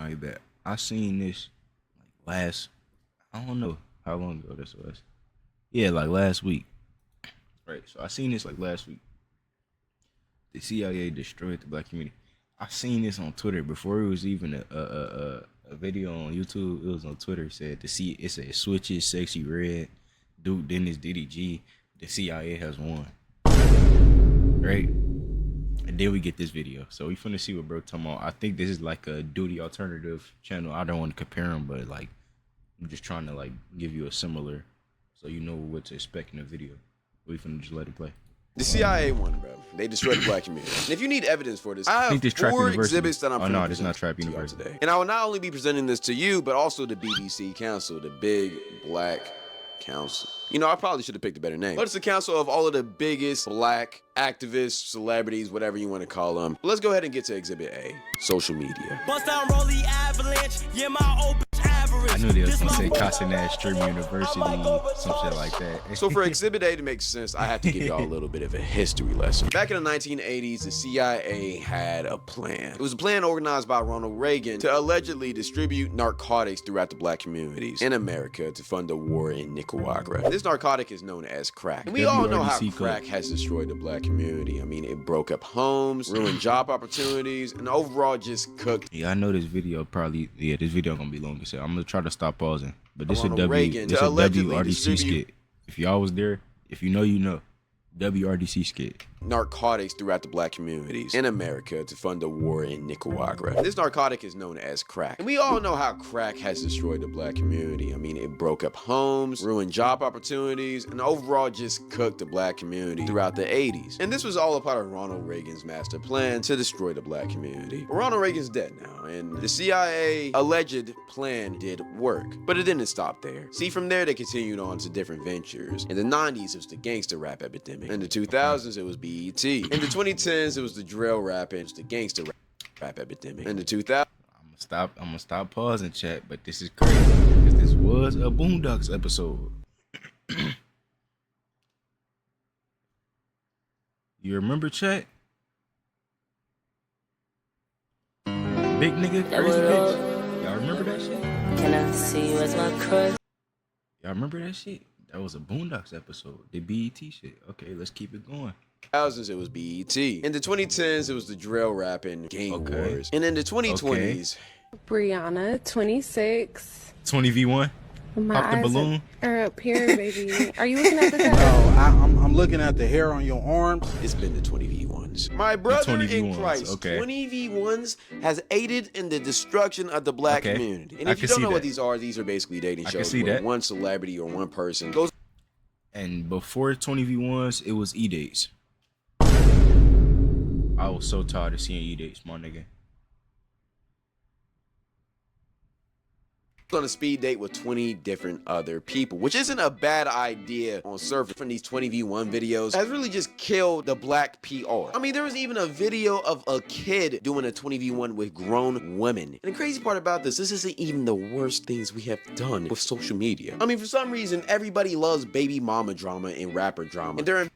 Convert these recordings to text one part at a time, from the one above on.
I bet. I seen this like last. I don't know how long ago this was. Yeah, like last week. Right. So I seen this like last week. The CIA destroyed the black community. I seen this on Twitter before it was even a video on YouTube. It was on Twitter. It said it said switches sexy red. Duke Dennis DDG. The CIA has won. Right. And then we get this video. So we finna see what bro talking about. I think this is like a duty alternative channel. I don't want to compare them, but like I'm just trying to like give you a similar, so you know what to expect in the video. We finna just let it play. The CIA won, bro. They destroyed the black community. And if you need evidence for this, I have this Trap 4 University. exhibits that I'm Oh no, this is not Trap presenting to y'all University. today. And I will not only be presenting this to you, but also the BBC Council, the big black council. You know, I probably should have picked a better name. But it's the council of all of the biggest black activists, celebrities, whatever you want to call them. But let's go ahead and get to Exhibit A, social media. Bust down Rolly Avalanche, yeah, my old bitch average. I knew they was gonna say Castanet Stream University, some shit like that. So for Exhibit A to make sense, I have to give y'all a little bit of a history lesson. Back in the 1980s, the CIA had a plan. It was a plan organized by Ronald Reagan to allegedly distribute narcotics throughout the black communities in America to fund the war in Nicaragua. This narcotic is known as crack. And we all know how crack has destroyed the black community. I mean, it broke up homes, ruined job opportunities, and overall just cooked. Yeah, I know this video probably. Yeah, this video gonna be long as hell. I'm gonna try to stop pausing. But this is Ronald Reagan this to a allegedly WRDC distribute skit. If y'all was there, if you know, you know. WRDC skit. Narcotics throughout the black communities in America to fund the war in Nicaragua. This narcotic is known as crack. And we all know how crack has destroyed the black community. I mean, it broke up homes, ruined job opportunities, and overall just cooked the black community throughout the 80s. And this was all a part of Ronald Reagan's master plan to destroy the black community. But Ronald Reagan's dead now, and the CIA alleged plan did work. But it didn't stop there. See, from there they continued on to different ventures. In the 90s, it was the gangster rap epidemic. In the 2000s, it was BET. In the 2010s, it was the drill rap and the gangster rap epidemic. In the 2000s, I'm gonna stop pausing, chat. But this is crazy because this was a Boondocks episode. You remember, chat? Big nigga, crazy bitch. Y'all remember that shit? Can I see you as my crush? Y'all remember that shit? That was a Boondocks episode. The BET shit. Okay, let's keep it going. it was BET. In the 2010s, it was the drill rap and gang wars. And in the 2020s, Brianna, 26. 20v1. My Pop the eyes balloon. are up here, baby. Are you looking at the tattoo? No, I'm looking at the hair on your arms. it's been the 20v1s. My brother in 20v1s, Christ, okay. 20v1s has aided in the destruction of the black Okay. community. And I if you can don't see know what that. these are basically dating I can shows see where that. one celebrity or one person goes And before 20v1s, it was E-Dates. I was so tired of seeing E-Dates, my nigga. on a speed date with 20 different other people, which isn't a bad idea on surface. From these 20v1 videos has really just killed the black PR. I mean, there was even a video of a kid doing a 20v1 with grown women. And the crazy part about this isn't even the worst things we have done with social media. I mean, for some reason, everybody loves baby mama drama and rapper drama. And they're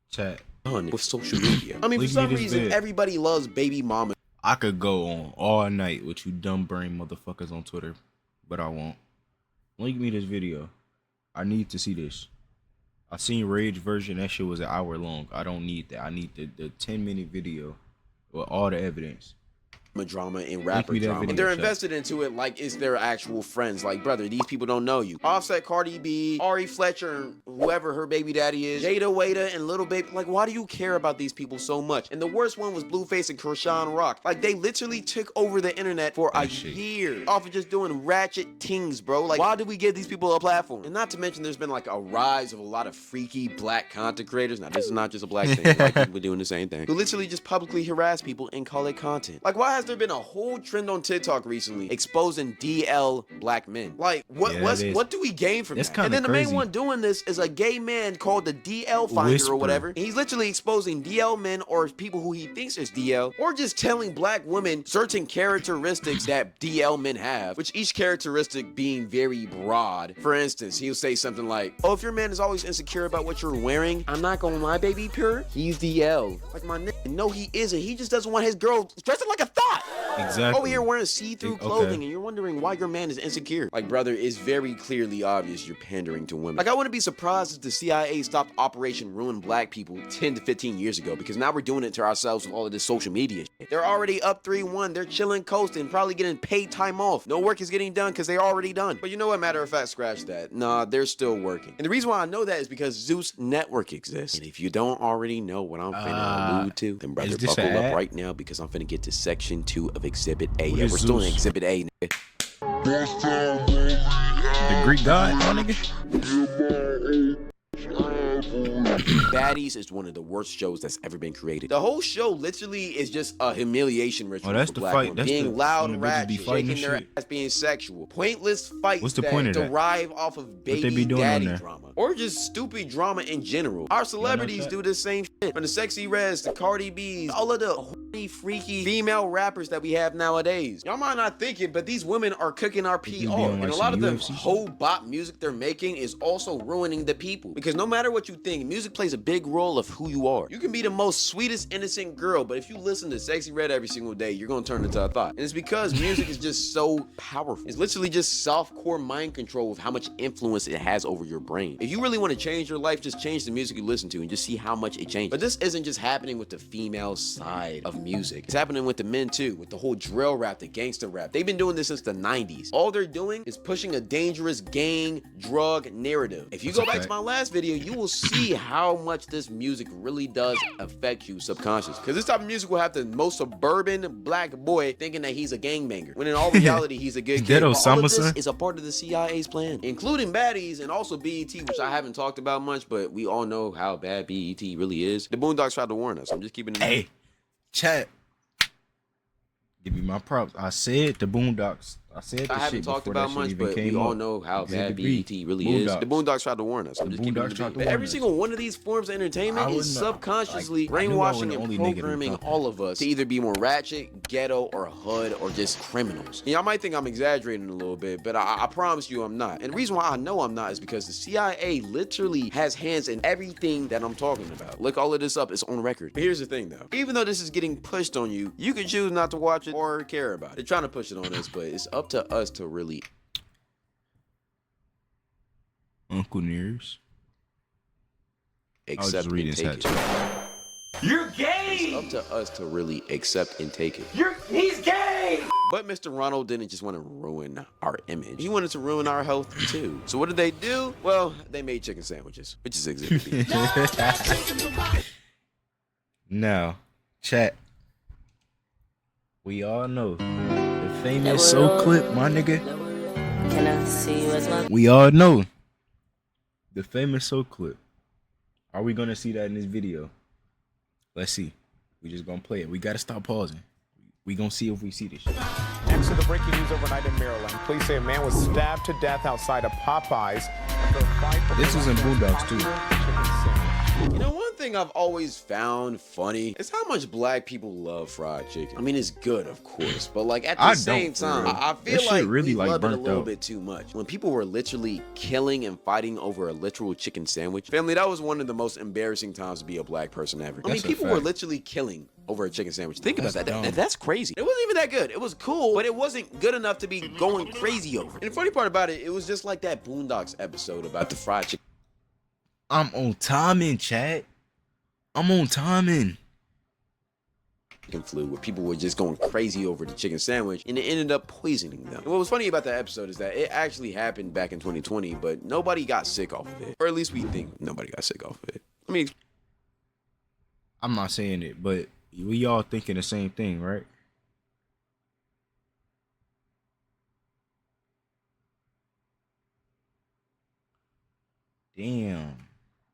Chat. done with social media. I mean, for Leave me some this reason, bed. everybody loves baby mama. I could go on all night with you dumb brain motherfuckers on Twitter, but I won't. Link me this video. I need to see this. I seen Rage version. That shit was an hour long. I don't need that. I need the 10-minute video with all the evidence. Drama and rapper me that drama. video, And they're chat. invested into it like it's their actual friends. Like, brother, these people don't know you. Offset, Cardi B, Ari Fletcher, and whoever her baby daddy is, Jada Waiter and Little Baby. Like, why do you care about these people so much? And the worst one was Blueface and Krishan Rock. Like, they literally took over the internet for a shit. year off of just doing ratchet things, bro. Like, why do we give these people a platform? And not to mention, there's been like a rise of a lot of freaky black content creators. Now, this is not just a black thing. Like, we're doing the same thing. Who literally just publicly harass people and call it content. Like, why has there been a whole trend on TikTok recently exposing DL black men? Like, Yeah, that is. what do we gain from That's that? kinda And then the main crazy. one doing this is a gay man called the DL Finder Whisper. or whatever. And he's literally exposing DL men or people who he thinks is DL, or just telling black women certain characteristics that DL men have, which each characteristic being very broad. For instance, he'll say something like, oh, if your man is always insecure about what you're wearing, I'm not gonna lie, baby pure, he's DL. Like, my nigga, no, he isn't. He just doesn't want his girl dressing like a thot. not. Exactly. Over here wearing see-through Okay. clothing, and you're wondering why your man is insecure. Like, brother, it's very clearly obvious you're pandering to women. Like, I wouldn't be surprised if the CIA stopped Operation Ruin Black People 10 to 15 years ago, because now we're doing it to ourselves with all of this social media shit. They're already up 3-1. They're chilling, coasting, probably getting paid time off. No work is getting done because they're already done. But you know what? Matter of fact, scratch that. Nah, they're still working. And the reason why I know that is because Zeus Network exists. And if you don't already know what I'm finna allude to, then brother, is this buckle an up ad? right now, because I'm finna get to section 2 of Exhibit A. What Yeah, is we're still in Zeus? Exhibit A, nigga. The Greek god, my nigga. Baddies is one of the worst shows that's ever been created. The whole show literally is just a humiliation ritual that's for the black fight. women. That's Being the- loud, when the bitches be ratchet, fighting shaking and their shit. ass, being sexual. Pointless fights What's the that point of that? derive off of they baby be doing on daddy there? drama. Or just stupid drama in general. Our celebrities that? do the same shit. From the Sexy Reds to Cardi B's, all of the horny, freaky female rappers that we have nowadays. Y'all might not think it, but these women are cooking our PR. be on, And like, a some lot of the UFC shit? whole bop music they're making is also ruining the people. Because no matter what you think, music plays a big role of who you are. You can be the most sweetest, innocent girl, but if you listen to Sexy Red every single day, you're gonna turn into a thought. And it's because music is just so powerful. It's literally just softcore mind control with how much influence it has over your brain. If you really want to change your life, just change the music you listen to and just see how much it changes. But this isn't just happening with the female side of music. It's happening with the men too, with the whole drill rap, the gangster rap. They've been doing this since the 90s. All they're doing is pushing a dangerous gang, drug narrative. If you That's go a back to fact. my last video, you will see how much this music really does affect you subconsciously. Because this type of music will have the most suburban black boy thinking that he's a gangbanger, when in all reality, he's a good kid. Ghetto But all of this Summerson. is a part of the CIA's plan, including Baddies and also BET, which I haven't talked about much, but we all know how bad BET really is. The Boondocks tried to warn us. I'm just keeping it. Hey, chat. Give me my props. I said the Boondocks. I said the I haven't shit talked before about that shit much, even but we came all up. know how Exhibit bad B. BET really is. Boondocks. The Boondocks tried to warn us. I'm The just keeping Boondocks it tried beat. to But warn every us. single one of these forms of entertainment I is wouldn't know. subconsciously Like, I knew I brainwashing wasn't the and only nigga to programming talk. all of us to either be more ratchet, ghetto, or hood, or just criminals. And y'all might think I'm exaggerating a little bit, but I promise you I'm not. And the reason why I know I'm not is because the CIA literally has hands in everything that I'm talking about. Look all of this up, it's on record. But here's the thing though, even though this is getting pushed on you, you can choose not to watch it or care about it. They're trying to push it on us, but it's up to us to really Uncle Nears. I was accept just reading and take his it. hat. You're gay! It's up to us to really accept and take it. He's gay! But Mr. Ronald didn't just want to ruin our image. He wanted to ruin our health too. So what did they do? Well, they made chicken sandwiches, which is Exhibit B. Now, chat. We all know the famous So Clip, my nigga. Can I see you as my We all know the famous So Clip. Are we gonna see that in this video? Let's see. We just gonna play it. We gotta stop pausing. We gonna see if we see this shit. Next to the breaking news overnight in Maryland, police say a man was stabbed to death outside of Popeyes after a fight over This was in Boondocks, too. chicken sandwich. You know, one thing I've always found funny is how much black people love fried chicken. I mean, it's good, of course, but like at the I same don't, for time, real. I That feel shit like really, we like, love it a burnt little out. bit too much. When people were literally killing and fighting over a literal chicken sandwich, family, that was one of the most embarrassing times to be a black person ever. I mean, That's a people were fact. literally killing over a chicken sandwich. Think That's about that. dumb. That's crazy. It wasn't even that good. It was cool, but it wasn't good enough to be going crazy over. And the funny part about it, it was just like that Boondocks episode about the fried chicken. I'm on timing, chat. I'm on timing. Flu where people were just going crazy over the chicken sandwich and it ended up poisoning them. And what was funny about that episode is that it actually happened back in 2020, but nobody got sick off of it. Or at least we think nobody got sick off of it. I mean, I'm not saying it, but we all thinking the same thing, right? Damn.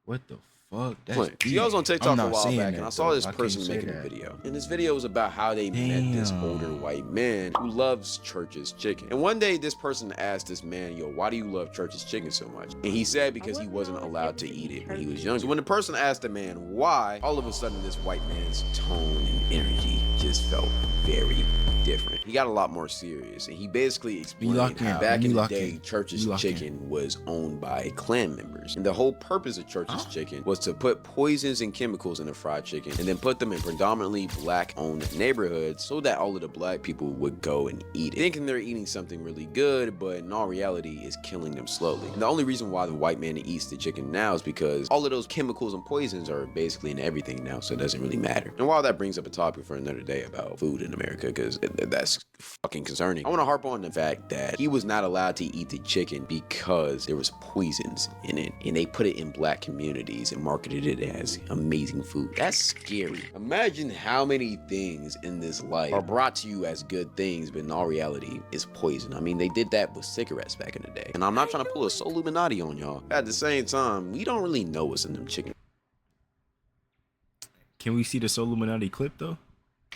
What the fuck? That's Clint. deep. I was on I'm TikTok for a not while saying back that, and I saw though. this I can't person say making a that. video. And this video was about how they met this Damn. older white man who loves Church's chicken. And one day this person asked this man, yo, why do you love Church's chicken so much? And he said because he wasn't allowed to eat it when he was young. So when the person asked the man why, all of a sudden this white man's tone and energy just felt very different. he got a lot more serious, and he basically explained lock in. how back You in the lock day, in. Church's You lock in. Chicken was owned by Klan members, and the whole purpose of Church's Chicken was to put poisons and chemicals in the fried chicken, and then put them in predominantly black-owned neighborhoods so that all of the black people would go and eat it, thinking they're eating something really good, but in all reality, it's killing them slowly. And the only reason why the white man eats the chicken now is because all of those chemicals and poisons are basically in everything now, so it doesn't really matter. And while that brings up a topic for another day about food in America, because that's fucking concerning, I want to harp on the fact that he was not allowed to eat the chicken because there was poisons in it, and they put it in black communities and marketed it as amazing food. That's scary. Imagine how many things in this life are brought to you as good things, but in all reality, it's poison. I mean, they did that with cigarettes back in the day. And I'm not trying to pull a Soul Illuminati on y'all. At the same time, we don't really know what's in them chicken Can we see the Soluminati clip though?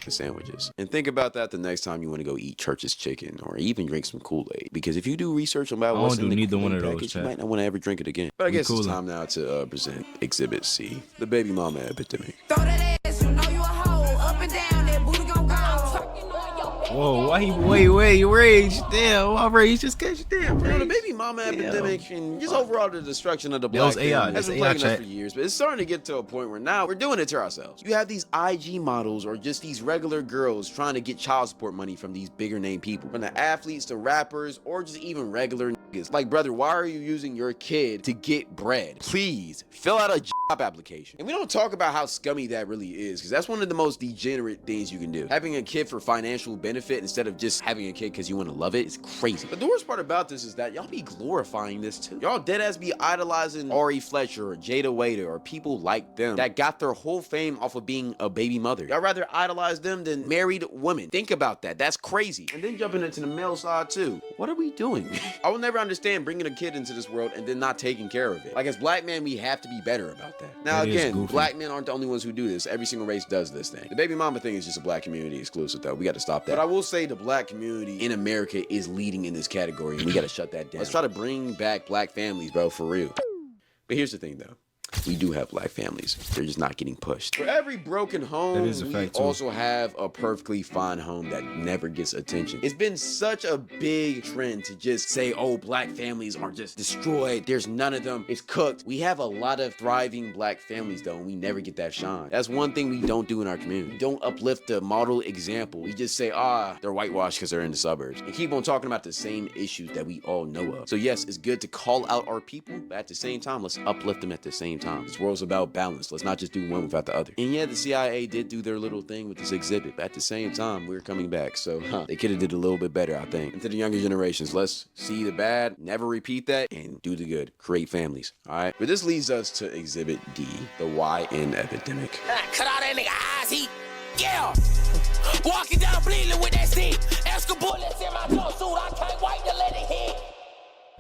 sandwiches. And think about that the next time you want to go eat Church's Chicken or even drink some Kool-Aid. Because if you do research about I what's don't in do the neither Kool-Aid one of those, package, you chat. might not want to ever drink it again. But I guess it's Kool-Aid. time now to present Exhibit C, the baby mama epidemic. Throw that ass, you know you a hoe. Up and down, that booty gon' go. Twerking on your Whoa, why he wait, rage? Damn, why rage just catch damn, You know, the rage. baby mama epidemic and just overall the destruction of the black was AI. family has That's been AI plaguing us chat. for years, but it's starting to get to a point where now we're doing it to ourselves. You have these IG models or just these regular girls trying to get child support money from these bigger name people, from the athletes to rappers or just even regular niggas. Like, brother, why are you using your kid to get bread? Please fill out a job application. And we don't talk about how scummy that really is, because that's one of the most degenerate things you can do. Having a kid for financial benefit instead of just having a kid because you want to love it is crazy. But the worst part about this is that y'all be glorifying this too. Y'all dead ass be idolizing Ari Fletcher or Jada Waiter or people like them that got their whole fame off of being a baby mother. Y'all rather idolize them than married women. Think about that. That's crazy. And then jumping into the male side too. What are we doing? I will never understand bringing a kid into this world and then not taking care of it. Like, as black men, we have to be better about that. Now, That is again, goofy. black men aren't the only ones who do this. Every single race does this thing. The baby mama thing is just a black community exclusive though. We got to stop that. But I will say the black community in America is leading in this category, and we got to shut that down. Let's try to bring back black families, bro, for real. But here's the thing though. We do have black families. They're just not getting pushed. For every broken home, That is a we fact, too. also have a perfectly fine home that never gets attention. It's been such a big trend to just say, oh, black families are just destroyed. There's none of them. It's cooked. We have a lot of thriving black families, though, and we never get that shine. That's one thing we don't do in our community. We don't uplift the model example. We just say, they're whitewashed because they're in the suburbs, and keep on talking about the same issues that we all know of. So yes, it's good to call out our people, but at the same time, let's uplift them at the same time. This world's about balance. Let's not just do one without the other. And yeah, the CIA did do their little thing with this exhibit, but at the same time, we're coming back. So they could have did a little bit better, I think. And to the younger generations, let's see the bad, never repeat that, and do the good. Create families. All right. But this leads us to Exhibit D, the YN epidemic. Cut out that nigga eyes, yeah. Walking down bleeding with that stick. Extra bullets in my jumpsuit, I can't wait to let it hit.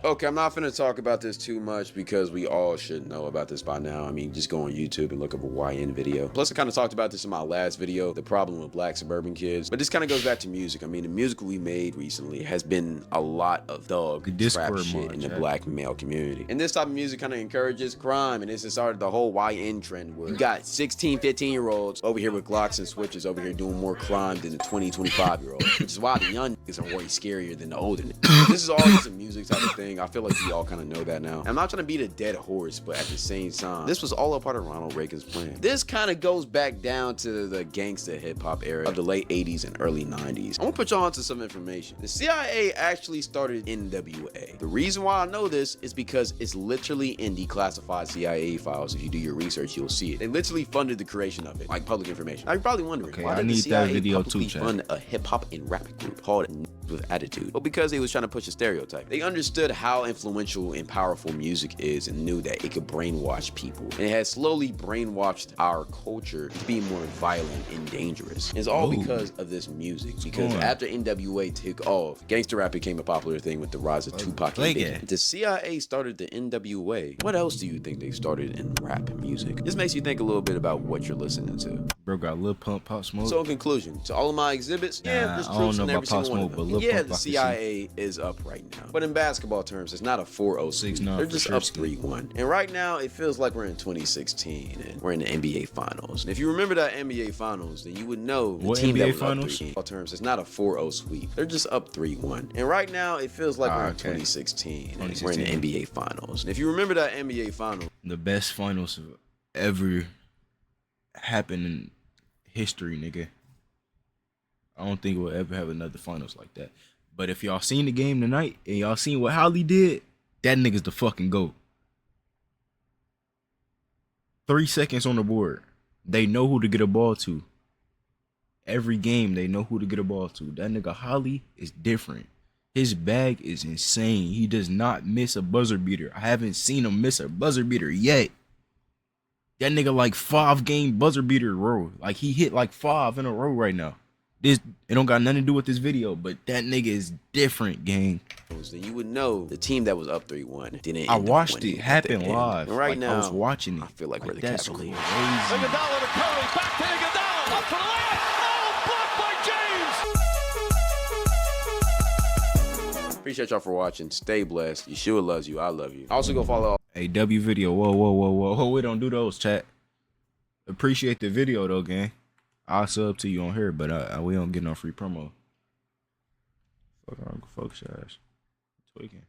Okay, I'm not finna talk about this too much because we all should know about this by now. I mean, just go on YouTube and look up a YN video. Plus, I kind of talked about this in my last video, the problem with black suburban kids. But this kind of goes back to music. I mean, the music we made recently has been a lot of thug The trap Discord shit mod, in the Jack. black male community. And this type of music kind of encourages crime, and this has started the whole YN trend where you got 16, 15-year-olds over here with Glocks and switches over here doing more crime than the 20, 25-year-olds, which is why the young niggas are way scarier than the older niggas. This is all just a music type of thing. I feel like we all kind of know that now. I'm not trying to beat a dead horse, but at the same time, this was all a part of Ronald Reagan's plan. This kind of goes back down to the gangsta hip-hop era of the late 80s and early 90s. I want to put y'all onto some information. The CIA actually started NWA. The reason why I know this is because it's literally in declassified CIA files. If you do your research, you'll see it. They literally funded the creation of it, like public information. Now, you're probably wondering, Okay, why I did the need that CIA video publicly too, chat. fund a hip-hop and rap group called with Attitude? Well, because they was trying to push a stereotype. They understood how influential and powerful music is and knew that it could brainwash people. And it has slowly brainwashed our culture to be more violent and dangerous. And it's all Ooh. because of this music. Because on? after NWA took off, gangster rap became a popular thing with the rise of Tupac and like Biggie. it. The CIA started the NWA. What else do you think they started in rap music? This makes you think a little bit about what you're listening to. Bro got Lil Pump, Pop Smoke. So in conclusion, to all of my exhibits, yeah, Nah, there's I don't truths know in about every single Pop one of but look, yeah, fuck the like the CIA is up right now. But in basketball terms, it's not a 4-0 sweep. 6-0 They're for just sure, up Ski. 3-1. And right now, it feels like we're in 2016 and we're in the NBA Finals. And if you remember that NBA Finals, then you would know the What team NBA that was Finals? up 3 in terms, it's not a 4-0 sweep. They're just up 3-1. And right now, it feels like we're in okay. 2016 and we're in the 2016. NBA Finals. And if you remember that NBA Finals, the best finals ever happened in history, nigga. I don't think we'll ever have another finals like that. But if y'all seen the game tonight and y'all seen what Holly did, that nigga's the fucking GOAT. 3 seconds on the board. They know who to get a ball to. Every game, they know who to get a ball to. That nigga Holly is different. His bag is insane. He does not miss a buzzer beater. I haven't seen him miss a buzzer beater yet. That nigga like 5-game buzzer beater row. Like he hit like 5 in a row right now. It don't got nothing to do with this video, but that nigga is different, gang. then you would know the team that was up 3-1 didn't. I end up watched winning it at the happen end. live. And right Like, now, I was watching it. I feel like we're the that's Cavaliers. crazy. Iguodala to Curry, back to Iguodala, up for the layup. Oh, blocked by James. Appreciate y'all for watching. Stay blessed. Yeshua loves you. I love you. Also go follow. Hey, W video. Whoa. We don't do those, chat. Appreciate the video though, gang. I'll sub to you on here, but we don't get no free promo. Fuck, your ass. Tweaking.